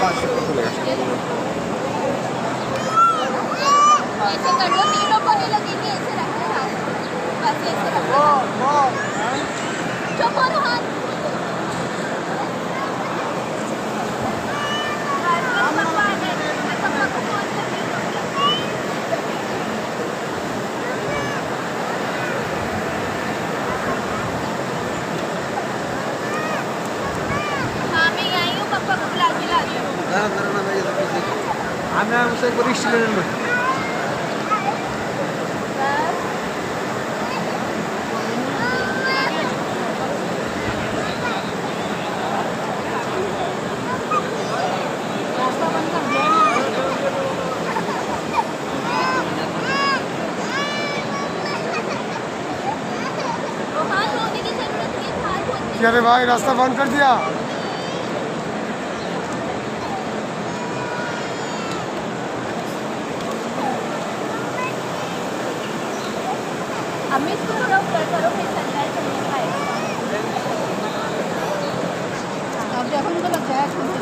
पास से चले गए। ऐसे कर लो, तीनों को ही लगेंगे, ऐसे रखना हाथ, बस ऐसे रखना। चुप हो रहा हाथ। हाँ मैं आई हूँ, पापा को बुला के ला रही हूँ। हमें उसे को रिश्ते ले लो। अरे भाई रास्ता बंद कर दिया। अम्मी इसको थोड़ा ऊपर करो, फिर सनलाइट चलने पाएगा। अब देखो उनको लग जाएगा।